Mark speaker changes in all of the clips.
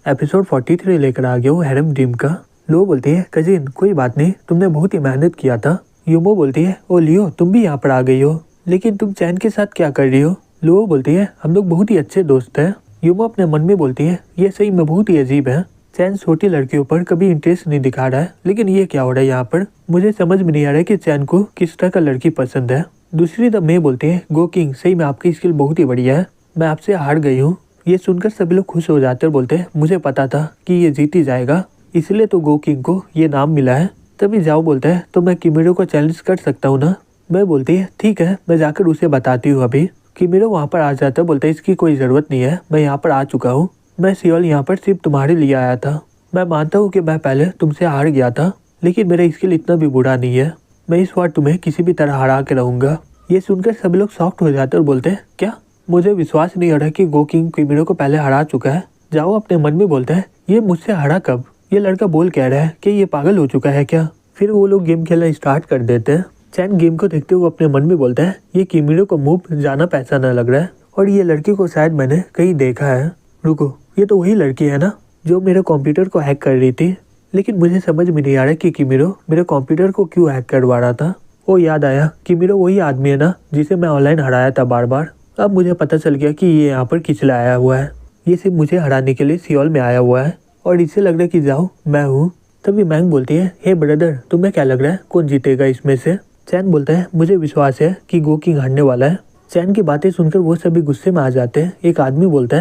Speaker 1: Episode 43 लेकर आ गया हूँ हैरम ड्रीम का। लो बोलती है कजिन कोई बात नहीं, तुमने बहुत ही मेहनत किया था। यूमो बोलती है ओ लियो तुम भी यहाँ पर आ गई हो, लेकिन तुम चैन के साथ क्या कर रही हो। लो बोलती है हम लोग बहुत ही अच्छे दोस्त हैं। यूमो अपने मन में बोलती है ये सही में बहुत ही अजीब है, चैन छोटी लड़कियों पर कभी इंटरेस्ट नहीं दिखा रहा है, लेकिन ये क्या हो रहा है यहाँ पर। मुझे समझ में नहीं आ रहा है कि चैन को किस तरह का लड़की पसंद है। दूसरी तरफ मैं बोलती है गो किंग सही में आपकी स्किल बहुत ही बढ़िया है, मैं आपसे हार गई हूँ। ये सुनकर सभी लोग खुश हो जाते और बोलते हैं मुझे पता था कि ये जीत ही जाएगा, इसलिए तो गो किंग को ये नाम मिला है। तभी जाओ बोलता है तो मैं किमिरो को चैलेंज कर सकता हूँ ना। मैं बोलती है ठीक है मैं जाकर उसे बताती हूँ अभी। किमिरो वहाँ पर आ जाता है, बोलता है इसकी कोई ज़रूरत नहीं है, मैं यहाँ पर आ चुका हूँ। मैं सियोल यहाँ पर सिर्फ तुम्हारे लिए आया था। मैं मानता हूँ कि मैं पहले तुमसे हार गया था, लेकिन मेरा स्किल इतना भी बुरा नहीं है, मैं इस बार तुम्हें किसी भी तरह हरा के रहूँगा। ये सुनकर सभी लोग शॉक्ड हो जाते और बोलते हैं क्या, मुझे विश्वास नहीं हो रहा कि गो किंग किमिरो को पहले हरा चुका है। जाओ अपने मन में बोलते हैं ये मुझसे हरा कब, ये लड़का बोल कह रहा है कि ये पागल हो चुका है क्या। फिर वो लोग गेम खेलना स्टार्ट कर देते हैं। चैन गेम को देखते हुए अपने मन में बोलता है ये किमिरो को मूव जाना पैसा न लग रहा है, और ये लड़की को शायद मैंने कहीं देखा है। रुको ये तो वही लड़की है ना जो मेरे कंप्यूटर को हैक कर रही थी, लेकिन मुझे समझ में नहीं आ रहा कि किमिरो मेरे कंप्यूटर को क्यों हैक करवा रहा था। वो याद आया किमिरो वही आदमी है ना जिसे मैं ऑनलाइन हराया था बार बार। अब मुझे पता चल गया कि ये यहाँ पर किस लिए आया हुआ है, ये सिर्फ मुझे हराने के लिए सियोल में आया हुआ है, और इससे लग रहा है कि जाओ मैं हूँ। तभी मैंग बोलती है हे ब्रदर तुम्हें क्या लग रहा है कौन जीतेगा इसमें से। चैन बोलता है मुझे विश्वास है कि गो किंग हारने वाला है। चैन की बातें सुनकर वो सभी गुस्से में आ जाते हैं। एक आदमी बोलता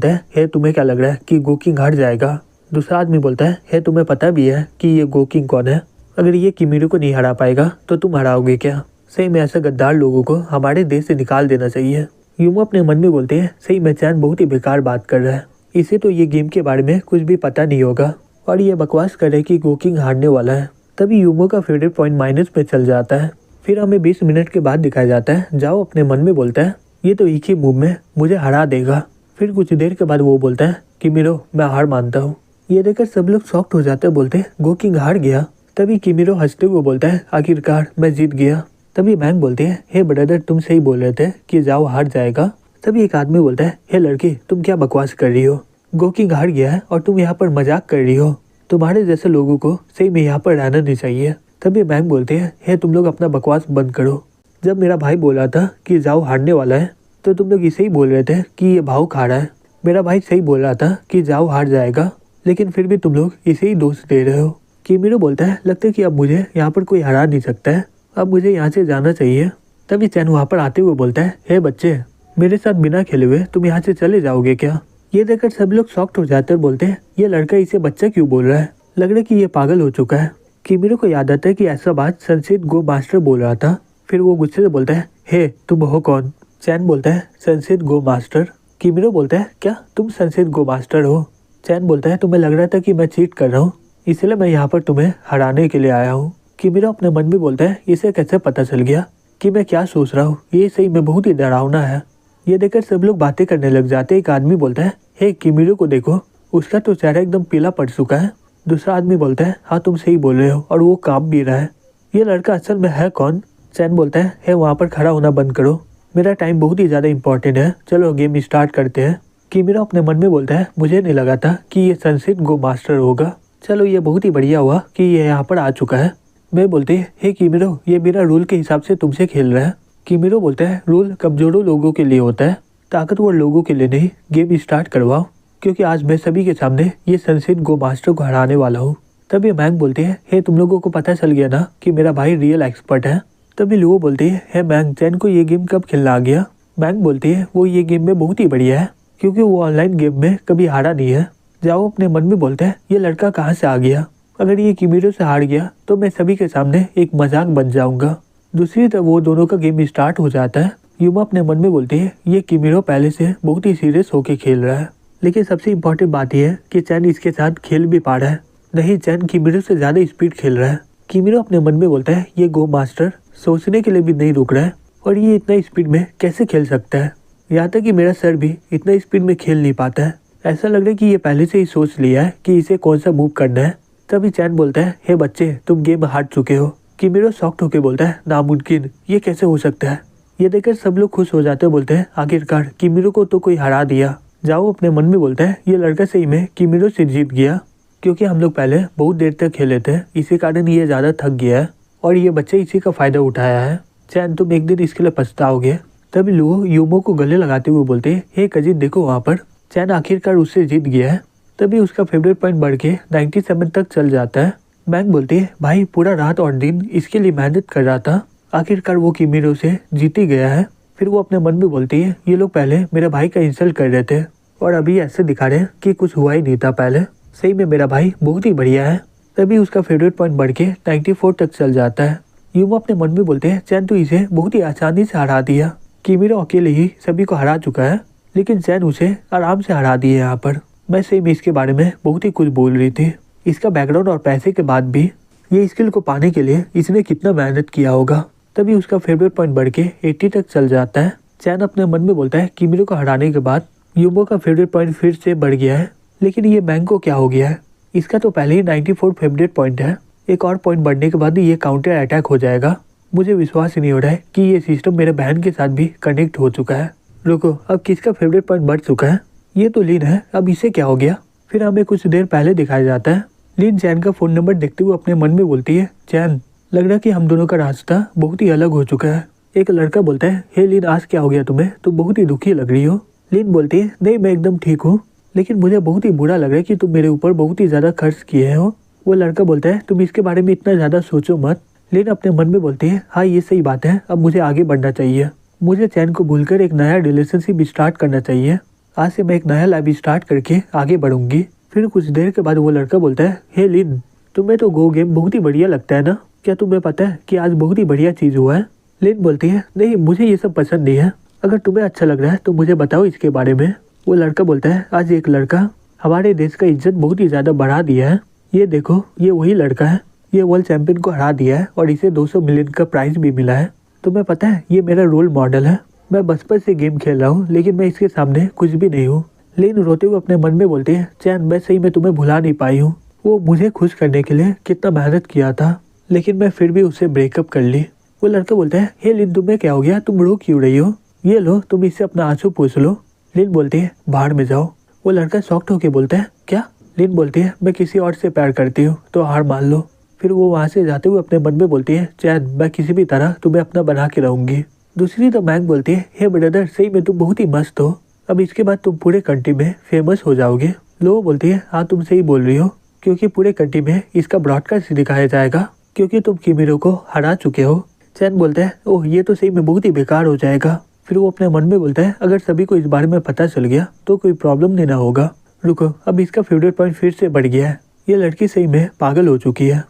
Speaker 1: है हे तुम्हें क्या लग रहा है कि गो किंग हार जाएगा। दूसरा आदमी बोलता है हे तुम्हें पता भी है कि ये गो किंग कौन है, अगर ये किमिरो को नहीं हरा पाएगा तो तुम हराओगे क्या। सही में ऐसे गद्दार लोगों को हमारे देश से निकाल देना चाहिए। यूमो अपने मन में बोलते हैं सही में चैन बहुत ही बेकार बात कर रहा है, इसे तो ये गेम के बारे में कुछ भी पता नहीं होगा, और ये बकवास कर रहे कि गो किंग हारने वाला है। तभी यूमो का फेवरेट पॉइंट माइनस पे चल जाता है। फिर हमें 20 मिनट के बाद दिखाया जाता है। जाओ अपने मन में बोलता है ये तो एक ही मूव में मुझे हरा देगा। फिर कुछ देर के बाद वो बोलता है किमिरो मैं हार मानता हूँ। ये देखकर सब लोग शॉक्ड हो जाते हैं, बोलते हैं गो किंग हार गया। तभी किमिरो हंसते हुए बोलता है आखिरकार मैं जीत गया। तभी मैंग बोलते हैं हे ब्रदर तुम सही बोल रहे थे कि जाओ हार जाएगा। तभी एक आदमी बोलता है हे लड़की तुम क्या बकवास कर रही हो, गो किंग हार गया है और तुम यहाँ पर मजाक कर रही हो, तुम्हारे जैसे लोगों को सही में यहाँ पर रहना नहीं चाहिए। तभी मैंग बोलते हैं हे तुम लोग अपना बकवास बंद करो, जब मेरा भाई बोला था कि जाओ हारने वाला है तो तुम लोग इसे ही बोल रहे थे कि ये भाव खा रहा है। मेरा भाई सही बोल रहा था कि जाओ हार जाएगा, लेकिन फिर भी तुम लोग इसे ही दोष दे रहे हो। किमिरो बोलता है लगता है कि अब मुझे यहाँ पर कोई हरा नहीं सकता है, अब मुझे यहाँ से जाना चाहिए। तभी चैन वहाँ पर आते हुए बोलता है हे बच्चे मेरे साथ बिना खेले हुए तुम यहाँ से चले जाओगे क्या। ये देखकर सभी लोग शॉक्ड हो जाते हैं और बोलते हैं ये लड़का इसे बच्चा क्यों बोल रहा है, लग रहा है कि ये पागल हो चुका है। किमिरो को याद आता है कि ऐसा बात सनसेट गो मास्टर बोल रहा था। फिर वो गुस्से से बोलता है हे तुम हो कौन। चैन बोलता है सनसेट गो मास्टर। किमिरो बोलता है क्या तुम सनसेट गो मास्टर हो। चैन बोलता है तुम्हें लग रहा था कि मैं चीट कर रहा हूँ, इसलिए मैं यहाँ पर तुम्हें हराने के लिए आया हूँ। किमिरो अपने मन में बोलता है इसे कैसे पता चल गया कि मैं क्या सोच रहा हूँ, ये सही में बहुत ही डरावना है। ये देखकर सब लोग बातें करने लग जाते हैं। एक आदमी बोलता है हे किमिरो को देखो, उसका तो चेहरा एकदम पीला पड़ चुका है। दूसरा आदमी बोलता है हाँ तुम सही बोल रहे हो, और वो कांप भी रहा है। ये लड़का असल में है कौन। चैन बोलता है हे वहाँ पर खड़ा होना बंद करो, मेरा टाइम बहुत ही ज़्यादा इंपॉर्टेंट है, चलो गेम स्टार्ट करते हैं। किमिरो अपने मन में बोलता है मुझे नहीं लगा था कि ये सनसेट गो मास्टर होगा, चलो ये बहुत ही बढ़िया हुआ कि ये यहाँ पर आ चुका है। मैं बोलती है हे किमिरो ये बिना रूल के हिसाब से तुमसे खेल रहा है। किमिरो बोलता है रूल कमजोरों लोगों के लिए होता है, ताकतवर लोगों के लिए नहीं, गेम स्टार्ट करवाओ, क्योंकि आज मैं सभी के सामने ये सनसेट गो मास्टर को हराने वाला हूँ। तभी मैंग बोलती है हे तुम लोगों को पता चल गया ना कि मेरा भाई रियल एक्सपर्ट है। तभी लुओ बोलती है हे मैंग चैन को ये गेम कब खेलना आ गया। मैंग बोलती है वो ये गेम में बहुत ही बढ़िया है, क्योंकि वो ऑनलाइन गेम में कभी हारा नहीं है। जाओ अपने मन में बोलता है ये लड़का कहाँ से आ गया, अगर ये किमिरो से हार गया तो मैं सभी के सामने एक मजाक बन जाऊंगा। दूसरी तरफ वो दोनों का गेम स्टार्ट हो जाता है। यूमा अपने मन में बोलती है ये किमिरो पहले से बहुत ही सीरियस होके खेल रहा है, लेकिन सबसे इम्पोर्टेंट बात यह है कि चैन इसके साथ खेल भी पा रहा है। नहीं चैन किमिरो से ज्यादा स्पीड खेल रहा है। किमिरो अपने मन में बोलता है ये गो मास्टर सोचने के लिए भी नहीं रुक रहा है, और ये इतना स्पीड में कैसे खेल सकता है, यहाँ तक कि मेरा सर भी इतना स्पीड में खेल नहीं पाता है। ऐसा लग रहा है कि ये पहले से ही सोच लिया है कि इसे कौन सा मूव करना है। तभी चैन बोलता है हे बच्चे तुम गेम हार चुके हो। किमिरो शॉक्ड होकर बोलता है नामुमकिन, ये कैसे हो सकता है। ये देखकर सब लोग खुश हो जाते हैं, बोलते हैं आखिरकार किमिरो को तो कोई हरा दिया। जाओ अपने मन में बोलता है ये लड़का सही में किमिरो से जीत गया, क्योंकि हम लोग पहले बहुत देर तक खेले थे, इसी कारण ये ज़्यादा थक गया है और ये बच्चे इसी का फ़ायदा उठाया है। चैन तुम एक दिन इसके लिए पछताओगे। तभी लुओ यूमो को गले लगाते हुए बोलते हैं हे कजिन देखो वहाँ पर। चैन आखिरकार उससे जीत गया है। तभी उसका फेवरेट पॉइंट बढ़ के 97 तक चल जाता है। मैंग बोलती है भाई पूरा रात और दिन इसके लिए मेहनत कर रहा था, आखिरकार वो किमिरो से जीत ही गया है। फिर वो अपने मन में बोलती है ये लोग पहले मेरे भाई का इंसल्ट कर रहे थे और अभी ऐसे दिखा रहे कि कुछ हुआ ही नहीं था पहले, सही में मेरा भाई बहुत ही बढ़िया है। तभी उसका फेवरेट पॉइंट बढ़ के 94 तक चल जाता है। यूमो अपने मन में बोलते हैं चैन तो इसे बहुत ही आसानी से हरा दिया, किमिरो अकेले ही सभी को हरा चुका है, लेकिन चैन उसे आराम से हरा दिए यहाँ पर। मैं सही में इसके बारे में बहुत ही कुछ बोल रही थी। इसका बैकग्राउंड और पैसे के बाद भी ये स्किल को पाने के लिए इसने कितना मेहनत किया होगा। तभी उसका फेवरेट पॉइंट बढ़ के 80 तक चल जाता है। चैन अपने मन में बोलता है किमिरो को हराने के बाद यूमो का फेवरेट पॉइंट फिर से बढ़ गया है, लेकिन ये मैंग को क्या हो गया है? इसका तो पहले ही 94 फेवरेट पॉइंट है, एक और पॉइंट बढ़ने के बाद ये काउंटर अटैक हो जाएगा। मुझे विश्वास ही नहीं हो रहा है कि ये सिस्टम मेरे बहन के साथ भी कनेक्ट हो चुका है। रुको, अब किसका फेवरेट पॉइंट बढ़ चुका है? ये तो लिन है, अब इसे क्या हो गया? फिर हमें कुछ देर पहले दिखाया जाता है। लिन चैन का फ़ोन नंबर देखते हुए अपने मन में बोलती है चैन लग रहा है कि हम दोनों का रास्ता बहुत ही अलग हो चुका है। एक लड़का बोलता है हे लिन आज क्या हो गया तुम्हें, तुम बहुत ही दुखी लग रही हो। लिन बोलती है नहीं मैं एकदम ठीक हूँ, लेकिन मुझे बहुत ही बुरा लग रहा है कि तुम मेरे ऊपर बहुत ही ज़्यादा खर्च किए हो। वो लड़का बोलता है तुम इसके बारे में इतना ज़्यादा सोचो मत। लिन अपने मन में बोलती है हाँ ये सही बात है, अब मुझे आगे बढ़ना चाहिए, मुझे चैन को भूलकर एक नया रिलेशनशिप स्टार्ट करना चाहिए। आज से मैं एक नया लाइफ स्टार्ट करके आगे बढ़ूंगी। फिर कुछ देर के बाद वो लड़का बोलता है हे लिन तुम्हें तो गो गेम बहुत ही बढ़िया लगता है ना, क्या तुम्हें पता है कि आज बहुत ही बढ़िया चीज़ हुआ है? लिन बोलती है नहीं मुझे ये सब पसंद नहीं है, अगर तुम्हें अच्छा लग रहा है तो मुझे बताओ इसके बारे में। वो लड़का बोलता है आज एक लड़का हमारे देश का इज्जत बहुत ही ज़्यादा बढ़ा दिया है, ये देखो ये वही लड़का है, ये वर्ल्ड चैंपियन को हरा दिया है और इसे 200 मिलियन का प्राइज भी मिला है। तुम्हें पता है ये मेरा रोल मॉडल है, मैं बचपन से गेम खेल रहा हूँ लेकिन मैं इसके सामने कुछ भी नहीं हूँ। लिन रोते हुए अपने मन में बोलते हैं चैन मैं सही में तुम्हें भुला नहीं पाई हूँ, वो मुझे खुश करने के लिए कितना मेहनत किया था, लेकिन मैं फिर भी उससे ब्रेकअप कर ली। वो लड़का बोलता है हे लिन तुम्हें क्या हो गया, तुम रो क्यों रही हो, ये लो तुम इससे अपना आंसू पूछ लो। लिन बोलती है बाहर में जाओ। वो लड़का शॉक्ड होकर बोलता है क्या? लिन बोलती है मैं किसी और से प्यार करती हूँ तो हार मान लो। फिर वो वहाँ से जाते हुए अपने मन में बोलती है चैन मैं किसी भी तरह तुम्हें अपना बना के रहूंगी। दूसरी तो मैंग बोलती है हे ब्रदर सही में तुम बहुत ही मस्त हो, अब इसके बाद तुम पूरे कंट्री में फेमस हो जाओगे। लो बोलती है हाँ तुम सही बोल रही हो, क्योंकि पूरे कंट्री में इसका ब्रॉडकास्ट दिखाया जाएगा क्योंकि तुम किमिरो को हरा चुके हो। चैन बोलता है ओह ये तो सही में बहुत ही बेकार हो जाएगा। फिर वो अपने मन में बोलता है अगर सभी को इस बारे में पता चल गया तो कोई प्रॉब्लम नहीं ना होगा। रुको, अब इसका फेवरेट पॉइंट फिर से बढ़ गया है, ये लड़की सही में पागल हो चुकी है।